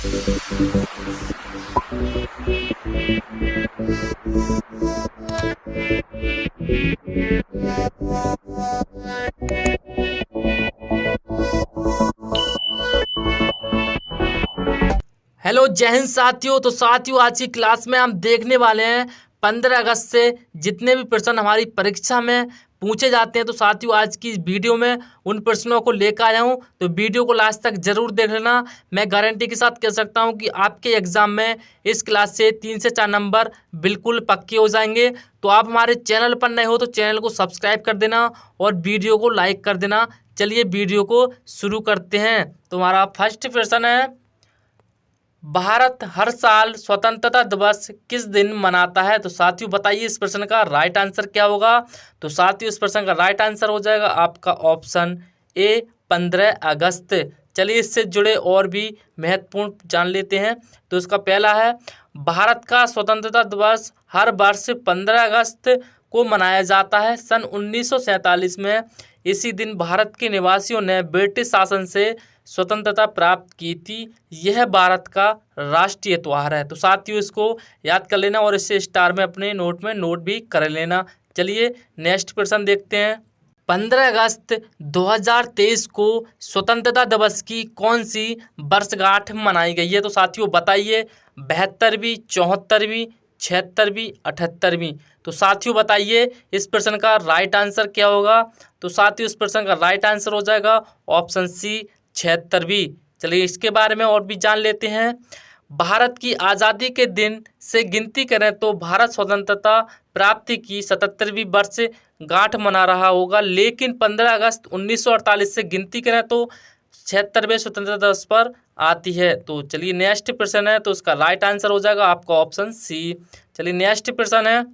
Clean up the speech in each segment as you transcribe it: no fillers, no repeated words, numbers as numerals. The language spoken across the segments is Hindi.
हेलो जय हिंद साथियों। तो साथियों आज की क्लास में हम देखने वाले हैं 15 अगस्त से जितने भी प्रश्न हमारी परीक्षा में पूछे जाते हैं। तो साथियों आज की वीडियो में उन प्रश्नों को लेकर आया हूं, तो वीडियो को लास्ट तक जरूर देख लेना। मैं गारंटी के साथ कह सकता हूं कि आपके एग्जाम में इस क्लास से 3 से 4 नंबर बिल्कुल पक्के हो जाएंगे। तो आप हमारे चैनल पर नए हो तो चैनल को सब्सक्राइब कर देना और वीडियो को लाइक कर देना। चलिए वीडियो को शुरू करते हैं। तो हमारा फर्स्ट प्रश्न है, भारत हर साल स्वतंत्रता दिवस किस दिन मनाता है? तो साथियों बताइए इस प्रश्न का राइट आंसर क्या होगा। तो साथियों इस प्रश्न का राइट आंसर हो जाएगा आपका ऑप्शन ए 15 अगस्त। चलिए इससे जुड़े और भी महत्वपूर्ण जान लेते हैं। तो इसका पहला है, भारत का स्वतंत्रता दिवस हर वर्ष 15 अगस्त को मनाया जाता है। सन 1947 में इसी दिन भारत के निवासियों ने ब्रिटिश शासन से स्वतंत्रता प्राप्त की थी। यह भारत का राष्ट्रीय त्योहार है। तो साथियों इसको याद कर लेना और इसे स्टार में अपने नोट में नोट भी कर लेना। चलिए नेक्स्ट प्रश्न देखते हैं। 15 अगस्त 2023 को स्वतंत्रता दिवस की कौन सी वर्षगांठ मनाई गई है? तो साथियों बताइए 72वीं, 74वीं, 76वीं, 78वीं। तो साथियों बताइए इस प्रश्न का राइट आंसर क्या होगा। तो साथियों इस प्रश्न का राइट आंसर हो जाएगा ऑप्शन सी 76वीं। चलिए इसके बारे में और भी जान लेते हैं। भारत की आज़ादी के दिन से गिनती करें तो भारत स्वतंत्रता प्राप्ति की 77वीं वर्ष गांठ मना रहा होगा, लेकिन 15 अगस्त 1948 से गिनती करें तो 76वें स्वतंत्रता दिवस पर आती है। तो चलिए नेक्स्ट प्रश्न है, तो इसका राइट आंसर हो जाएगा आपका ऑप्शन सी। चलिए नेक्स्ट प्रश्न है,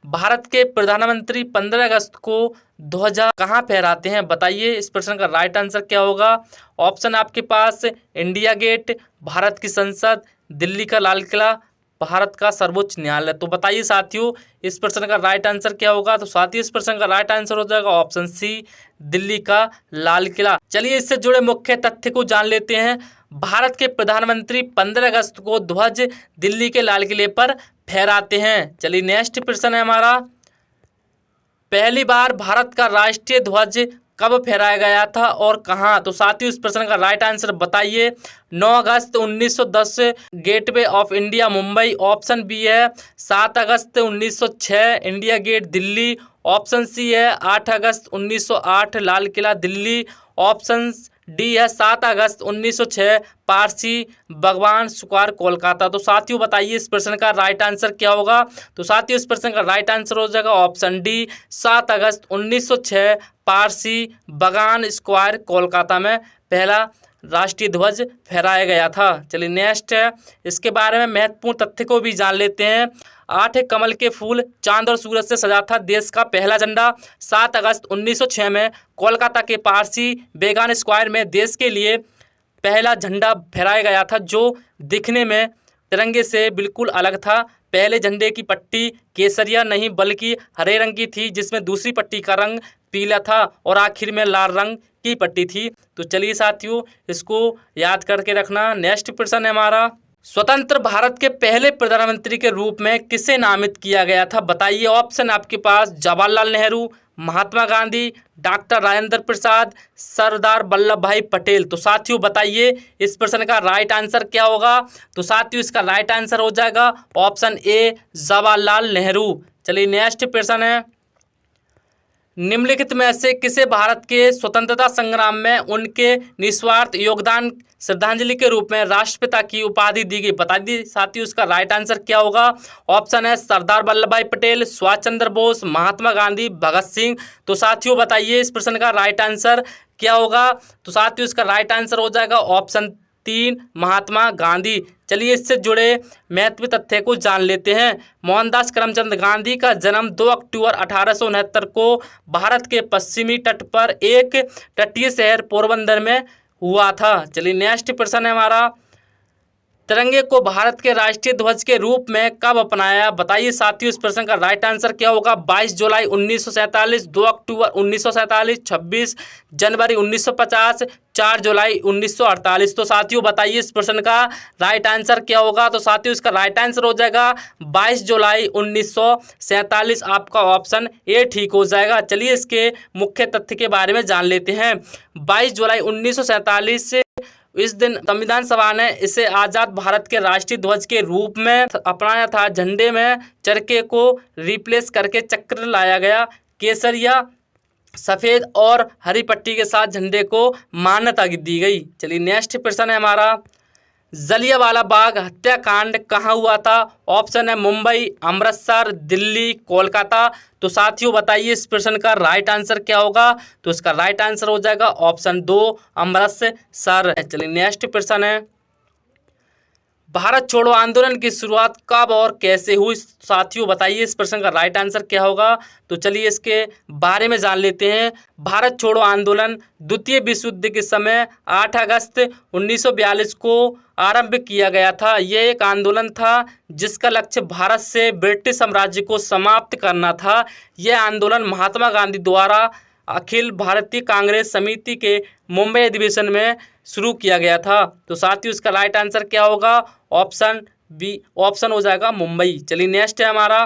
भारत के प्रधानमंत्री 15 अगस्त को ध्वजा कहाँ फहराते हैं? बताइए इस प्रश्न का राइट आंसर क्या होगा। ऑप्शन आपके पास इंडिया गेट, भारत की संसद, दिल्ली का लाल किला, भारत का सर्वोच्च न्यायालय। तो बताइए साथियों इस प्रश्न का राइट आंसर क्या होगा। तो साथियों इस प्रश्न का राइट आंसर हो जाएगा ऑप्शन सी दिल्ली का लाल किला। चलिए इससे जुड़े मुख्य तथ्य को जान लेते हैं। भारत के प्रधानमंत्री 15 अगस्त को ध्वज दिल्ली के लाल किले पर फहराते हैं। चलिए नेक्स्ट प्रश्न है हमारा, पहली बार भारत का राष्ट्रीय ध्वज कब फहराया गया था और कहां? तो साथियों इस प्रश्न का राइट आंसर बताइए। 9 अगस्त 1910 gateway of India Mumbai. Option B है 7 अगस्त 1906 India gate Delhi. Option C है 8 अगस्त 1908 लाल किला दिल्ली। ऑप्शन डी है 7 अगस्त 1906 पारसी भगवान स्क्वायर कोलकाता। तो साथियों बताइए इस प्रश्न का राइट आंसर क्या होगा। तो साथियों इस प्रश्न का राइट आंसर हो जाएगा ऑप्शन डी 7 अगस्त 1906 पारसी भगवान स्क्वायर कोलकाता में पहला राष्ट्रीय ध्वज फहराया गया था। चलिए नेक्स्ट है, इसके बारे में महत्वपूर्ण तथ्य को भी जान लेते हैं। 8 कमल के फूल, चांद और सूरज से सजा था देश का पहला झंडा। 7 अगस्त 1906 में कोलकाता के पारसी बेगान स्क्वायर में देश के लिए पहला झंडा फहराया गया था, जो दिखने में तिरंगे से बिल्कुल अलग था। पहले झंडे की पट्टी केसरिया नहीं बल्कि हरे रंग की थी, जिसमें दूसरी पट्टी का रंग पीला था और आखिर में लाल रंग की पट्टी थी। तो चलिए साथियों इसको याद करके रखना। नेक्स्ट प्रश्न है हमारा, स्वतंत्र भारत के पहले प्रधानमंत्री के रूप में किसे नामित किया गया था? बताइए। ऑप्शन आपके पास जवाहरलाल नेहरू, महात्मा गांधी, डॉक्टर राजेंद्र प्रसाद, सरदार वल्लभ भाई पटेल। तो साथियों बताइए इस प्रश्न का राइट आंसर क्या होगा। तो साथियों इसका राइट आंसर हो जाएगा ऑप्शन ए जवाहरलाल नेहरू। चलिए नेक्स्ट प्रश्न है, निम्नलिखित में से किसे भारत के स्वतंत्रता संग्राम में उनके निस्वार्थ योगदान श्रद्धांजलि के रूप में राष्ट्रपिता की उपाधि दी गई? बता दी साथियों इसका राइट आंसर क्या होगा। ऑप्शन है सरदार वल्लभ भाई पटेल, सुभाष चंद्र बोस, महात्मा गांधी, भगत सिंह। तो साथियों बताइए इस प्रश्न का राइट आंसर क्या होगा। तो साथियों इसका राइट आंसर हो जाएगा ऑप्शन 3 महात्मा गांधी। चलिए इससे जुड़े महत्व तथ्य को जान लेते हैं। मोहनदास करमचंद गांधी का जन्म 2 अक्टूबर 1869 को भारत के पश्चिमी तट पर एक तटीय शहर पोरबंदर में हुआ था। चलिए नेक्स्ट प्रश्न है हमारा, तिरंगे को भारत के राष्ट्रीय ध्वज के रूप में कब अपनाया? बताइए साथियों, इस प्रश्न का राइट आंसर क्या होगा? 22 जुलाई 1947, 2 अक्टूबर 1947, 26 जनवरी 1950, 4 जुलाई 1948। तो साथियों बताइए इस प्रश्न का राइट आंसर क्या होगा? तो साथियों इसका राइट आंसर हो जाएगा 22 जुलाई 1947। आपका ऑप्शन ए ठीक हो जाएगा। चलिए इसके मुख्य तथ्य के बारे में जान लेते हैं। 22 जुलाई 1947 से इस दिन संविधान सभा ने इसे आज़ाद भारत के राष्ट्रीय ध्वज के रूप में अपनाया था। झंडे में चरखे को रिप्लेस करके चक्र लाया गया। केसरिया, सफ़ेद और हरी पट्टी के साथ झंडे को मान्यता दी गई। चलिए नेक्स्ट प्रश्न है हमारा, जलियांवाला बाग हत्याकांड कहाँ हुआ था? ऑप्शन है मुंबई, अमृतसर, दिल्ली, कोलकाता। तो साथियों बताइए इस प्रश्न का राइट आंसर क्या होगा? तो इसका राइट आंसर हो जाएगा ऑप्शन 2 अमृतसर। चलिए नेक्स्ट प्रश्न है, भारत छोड़ो आंदोलन की शुरुआत कब और कैसे हुई? साथियों बताइए इस प्रश्न का राइट आंसर क्या होगा? तो चलिए इसके बारे में जान लेते हैं। भारत छोड़ो आंदोलन द्वितीय विश्व युद्ध के समय 8 अगस्त 1942 को आरंभ किया गया था। यह एक आंदोलन था जिसका लक्ष्य भारत से ब्रिटिश साम्राज्य को समाप्त करना था। यह आंदोलन महात्मा गांधी द्वारा अखिल भारतीय कांग्रेस समिति के मुंबई अधिवेशन में शुरू किया गया था। तो साथियों इसका राइट आंसर क्या होगा? ऑप्शन बी, ऑप्शन हो जाएगा मुंबई। चलिए नेक्स्ट है हमारा,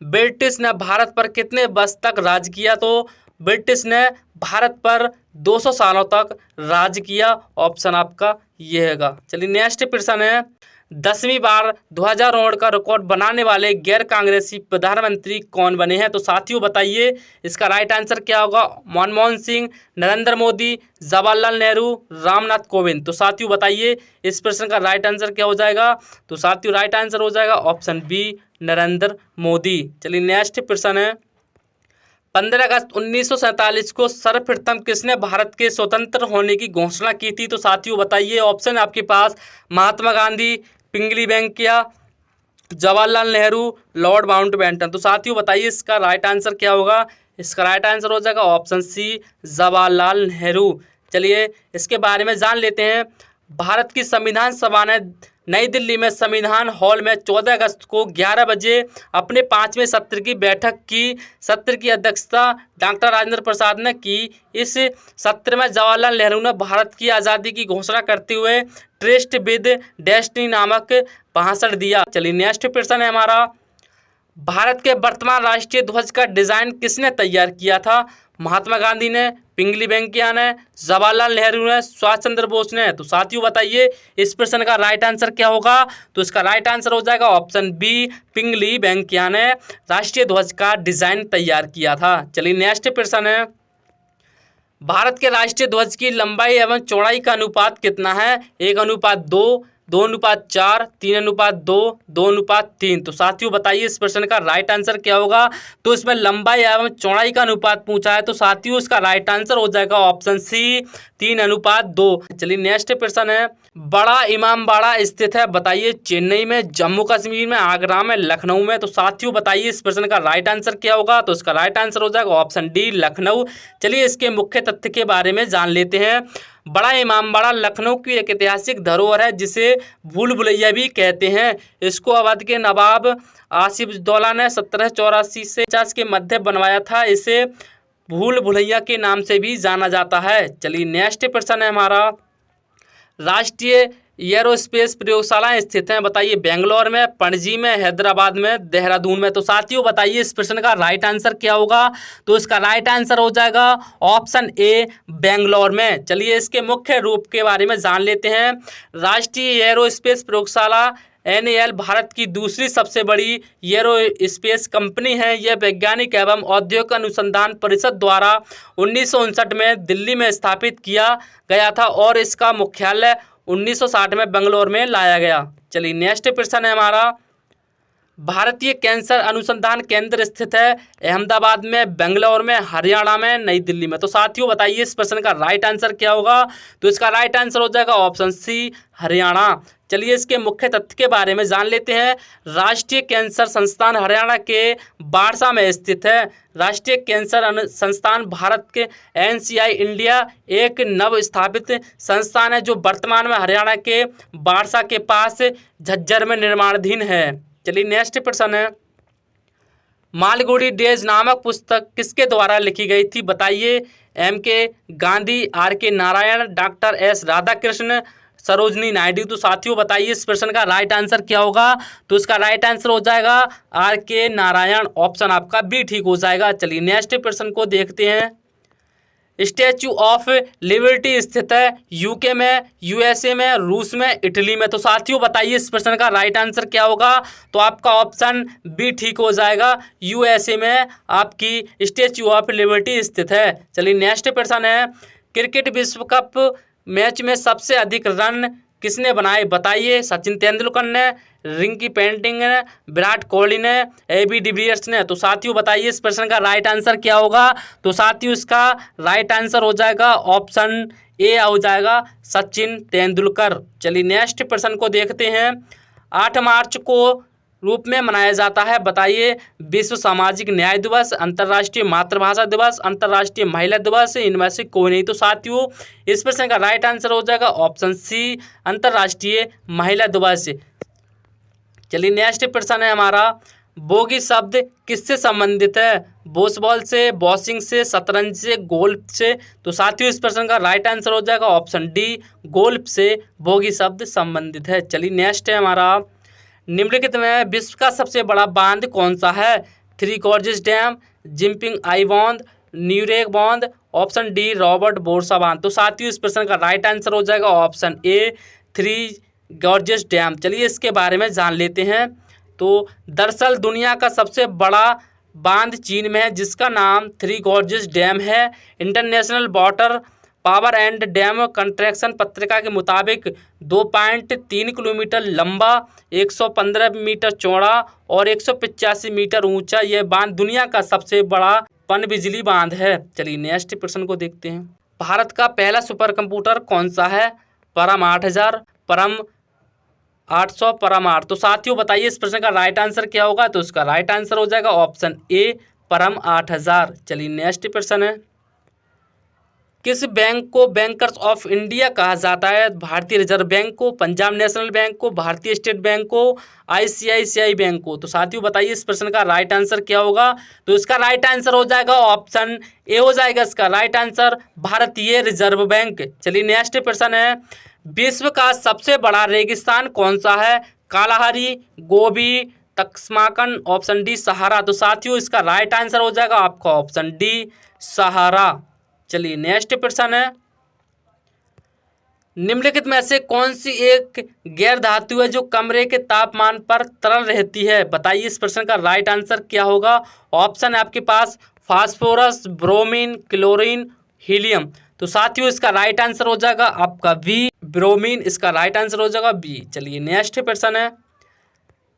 ब्रिटिश ने भारत पर कितने वर्ष तक राज किया? तो ब्रिटिश ने भारत पर 200 सालों तक राज किया। ऑप्शन आपका ये हैगा। चलिए नेक्स्ट प्रश्न है, 10वीं बार ध्वजारोहण का रिकॉर्ड बनाने वाले गैर कांग्रेसी प्रधानमंत्री कौन बने हैं? तो साथियों बताइए इसका राइट आंसर क्या होगा? मनमोहन सिंह, नरेंद्र मोदी, जवाहरलाल नेहरू, रामनाथ कोविंद। तो साथियों बताइए इस प्रश्न का राइट आंसर क्या हो जाएगा? तो साथियों राइट आंसर हो जाएगा ऑप्शन बी, नरेंद्र मोदी। चलिए नेक्स्ट प्रश्न है, 15 अगस्त 1947 को सर्वप्रथम किसने भारत के स्वतंत्र होने की घोषणा की थी? तो साथियों बताइए, ऑप्शन आपके पास महात्मा गांधी, पिंगली वेंकैया, जवाहरलाल नेहरू, लॉर्ड माउंटबेटन। तो साथियों बताइए इसका राइट आंसर क्या होगा? इसका राइट आंसर हो जाएगा ऑप्शन सी, जवाहरलाल नेहरू। चलिए इसके बारे में जान लेते हैं। भारत की संविधान सभा ने नई दिल्ली में संविधान हॉल में 14 अगस्त को 11 बजे अपने 5वें सत्र की बैठक की। सत्र की अध्यक्षता डॉक्टर राजेंद्र प्रसाद ने की। इस सत्र में जवाहरलाल नेहरू ने भारत की आज़ादी की घोषणा करते हुए ट्रस्ट विद डेस्टिनी नामक भाषण दिया। चलिए नेक्स्ट प्रश्न है हमारा, भारत के वर्तमान राष्ट्रीय ध्वज का डिज़ाइन किसने तैयार किया था? महात्मा गांधी ने, पिंगली वेंकैया ने, जवाहरलाल नेहरू ने, सुभाष चंद्र बोस ने। तो साथियों बताइए इस प्रश्न का राइट आंसर क्या होगा? तो इसका राइट आंसर हो जाएगा ऑप्शन बी, पिंगली वेंकैया ने राष्ट्रीय ध्वज का डिज़ाइन तैयार किया था। चलिए नेक्स्ट प्रश्न है, भारत के राष्ट्रीय ध्वज की लंबाई एवं चौड़ाई का अनुपात कितना है? 1:2, 2:4, 3:2, 2:3। तो साथियों बताइए इस प्रश्न का राइट आंसर क्या होगा? तो इसमें लंबाई एवं चौड़ाई का अनुपात पूछा है, तो साथियों इसका राइट आंसर हो जाएगा ऑप्शन सी, 3:2। चलिए नेक्स्ट प्रश्न है, बड़ा इमामबाड़ा स्थित है? बताइए चेन्नई में, जम्मू कश्मीर में, आगरा में, लखनऊ में। तो साथियों बताइए इस प्रश्न का राइट आंसर क्या होगा? तो इसका राइट आंसर हो जाएगा ऑप्शन डी, लखनऊ। चलिए इसके मुख्य तथ्य के बारे में जान लेते हैं। बड़ा इमामबाड़ा लखनऊ की एक ऐतिहासिक धरोहर है जिसे भूल भुलैया भी कहते हैं। इसको अवध के नवाब आसिफउद्दौला ने 1784 से 50 के मध्य बनवाया था। इसे भूल भुलैया के नाम से भी जाना जाता है। चलिए नेक्स्ट प्रश्न है हमारा, राष्ट्रीय एरोस्पेस प्रयोगशालाएं स्थित हैं? बताइए बेंगलोर में, पणजी में, हैदराबाद में, देहरादून में। तो साथियों बताइए इस प्रश्न का राइट आंसर क्या होगा? तो इसका राइट आंसर हो जाएगा ऑप्शन ए, बेंगलोर में। चलिए इसके मुख्य रूप के बारे में जान लेते हैं। राष्ट्रीय एरोस्पेस प्रयोगशाला NAL भारत की दूसरी सबसे बड़ी एरोस्पेस कंपनी है। यह वैज्ञानिक एवं औद्योगिक अनुसंधान परिषद द्वारा 1959 में दिल्ली में स्थापित किया गया था और इसका मुख्यालय 1960 में बेंगलोर में लाया गया। चलिए नेक्स्ट प्रश्न है हमारा, भारतीय कैंसर अनुसंधान केंद्र स्थित है अहमदाबाद में, बेंगलोर में, हरियाणा में, नई दिल्ली में। तो साथियों बताइए इस प्रश्न का राइट आंसर क्या होगा? तो इसका राइट आंसर हो जाएगा ऑप्शन सी, हरियाणा। चलिए इसके मुख्य तथ्य के बारे में जान लेते हैं। राष्ट्रीय कैंसर संस्थान हरियाणा के बारसा में स्थित है। राष्ट्रीय कैंसर संस्थान भारत के NCI इंडिया एक नव स्थापित संस्थान है जो वर्तमान में हरियाणा के बारसा के पास झज्जर में निर्माणाधीन है। चलिए नेक्स्ट प्रश्न है, मालगुडी डेज नामक पुस्तक किसके द्वारा लिखी गई थी? बताइए। MK Gandhi, RK Narayan, doctor S Radhakrishna, Sarojini Naidu. तो साथियों बताइए इस प्रश्न का राइट आंसर क्या होगा? तो इसका राइट आंसर हो जाएगा RK नारायण। ऑप्शन आपका बी ठीक हो जाएगा। चलिए नेक्स्ट प्रश्न को देखते हैं। स्टैचू ऑफ लिबर्टी स्थित है UK में, USA में, रूस में, इटली में। तो साथियों बताइए इस प्रश्न का राइट आंसर क्या होगा? तो आपका ऑप्शन बी ठीक हो जाएगा, USA में आपकी स्टैचू ऑफ लिबर्टी स्थित है। चलिए नेक्स्ट प्रश्न है, क्रिकेट विश्व कप मैच में सबसे अधिक रन किसने बनाए? बताइए। सचिन तेंदुलकर ने, रिंकी पेंटिंग ने, विराट कोहली ने, AB डिविलियर्स ने। तो साथियों बताइए इस प्रश्न का राइट आंसर क्या होगा? तो साथियों इसका राइट आंसर हो जाएगा ऑप्शन ए हो जाएगा, सचिन तेंदुलकर। चलिए नेक्स्ट प्रश्न को देखते हैं। 8 मार्च को रूप में मनाया जाता है? बताइए। विश्व सामाजिक न्याय दिवस, अंतर्राष्ट्रीय मातृभाषा दिवस, अंतर्राष्ट्रीय महिला दिवस, इनमें से कोई नहीं। तो साथियों इस प्रश्न का राइट आंसर हो जाएगा ऑप्शन सी, अंतर्राष्ट्रीय महिला दिवस। चलिए नेक्स्ट प्रश्न है हमारा, बोगी शब्द किससे संबंधित है? बेसबॉल से, बॉक्सिंग से, शतरंज से, गोल्फ से। तो साथियों इस प्रश्न का राइट आंसर हो जाएगा ऑप्शन डी, गोल्फ से बोगी शब्द संबंधित है। चलिए नेक्स्ट है हमारा, निम्नलिखित में विश्व का सबसे बड़ा बांध कौन सा है? 3 गॉर्जेस डैम, जिम्पिंग आई बांध, न्यूरेक बांध, ऑप्शन डी रॉबर्ट बोरसा बांध। तो साथियों इस प्रश्न का राइट आंसर हो जाएगा ऑप्शन ए, 3 गॉर्जेस डैम। चलिए इसके बारे में जान लेते हैं। तो दरअसल दुनिया का सबसे बड़ा बांध चीन में है जिसका नाम 3 गॉर्जेस डैम है। International water power and dam contraction पत्रिका के मुताबिक 2.3 किलोमीटर लंबा, 115 मीटर चौड़ा और 185 मीटर ऊंचा यह बांध दुनिया का सबसे बड़ा पनबिजली बांध है। चलिए नेक्स्ट प्रश्न को देखते हैं। भारत का पहला सुपर कंप्यूटर कौन सा है? परम 8000, परम 800, परम 8। तो साथियों बताइए इस प्रश्न का राइट आंसर क्या होगा? तो इसका राइट आंसर हो जाएगा ऑप्शन ए, परम 8000। चलिए नेक्स्ट प्रश्न है, किस बैंक को बैंकर्स ऑफ इंडिया कहा जाता है? भारतीय रिजर्व बैंक को, पंजाब नेशनल बैंक को, भारतीय स्टेट बैंक को, ICICI बैंक को। तो साथियों बताइए इस प्रश्न का राइट आंसर क्या होगा? तो इसका राइट आंसर हो जाएगा ऑप्शन ए हो जाएगा इसका राइट आंसर, भारतीय रिजर्व बैंक। चलिए नेक्स्ट प्रश्न है, विश्व का सबसे बड़ा रेगिस्तान कौन सा है? कालाहारी, गोबी, तक्समाकन, ऑप्शन डी सहारा। तो साथियों इसका राइट आंसर हो जाएगा आपका ऑप्शन डी, सहारा। चलिए नेक्स्ट प्रश्न है, निम्नलिखित में से कौन सी एक गैर धातु है जो कमरे के तापमान पर तरल रहती है? बताइए इस प्रश्न का राइट आंसर क्या होगा? ऑप्शन है आपके पास फास्फोरस, ब्रोमीन, क्लोरीन, हीलियम। तो साथियों इसका राइट आंसर हो जाएगा आपका बी, ब्रोमीन। इसका राइट आंसर हो जाएगा बी। चलिए नेक्स्ट प्रश्न है,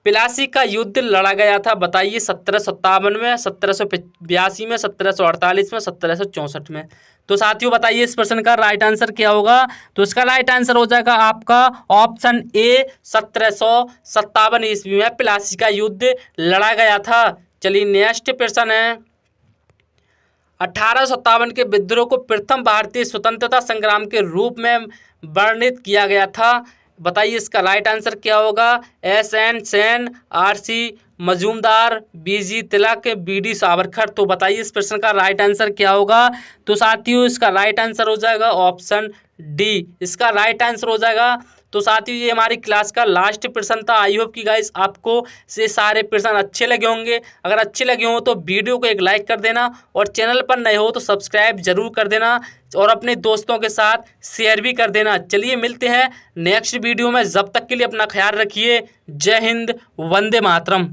प्लासी का युद्ध लड़ा गया था? बताइए। 1757 में, 1782 में, 1748 में, 1764 में। तो साथियों बताइए इस प्रश्न का राइट आंसर क्या होगा? तो इसका राइट आंसर हो जाएगा आपका ऑप्शन ए, 1757 ईस्वी में प्लासी का युद्ध लड़ा गया था। चलिए नेक्स्ट प्रश्न है, 1857 के विद्रोह को प्रथम भारतीय स्वतंत्रता संग्राम के रूप में वर्णित किया गया था। बताइए इसका राइट आंसर क्या होगा? SN Sen, RC Majumdar, BG तिलक, BD सावरकर। तो बताइए इस प्रश्न का राइट आंसर क्या होगा? तो साथियों इसका राइट आंसर हो जाएगा ऑप्शन डी, इसका राइट आंसर हो जाएगा। तो साथियों ये हमारी क्लास का लास्ट प्रश्न था। आई होप कि गाइस आपको से सारे प्रश्न अच्छे लगे होंगे। अगर अच्छे लगे हो तो वीडियो को एक लाइक कर देना और चैनल पर नए हो तो सब्सक्राइब जरूर कर देना और अपने दोस्तों के साथ शेयर भी कर देना। चलिए मिलते हैं नेक्स्ट वीडियो में, जब तक के लिए अपना ख्याल रखिए। जय हिंद, वंदे मातरम।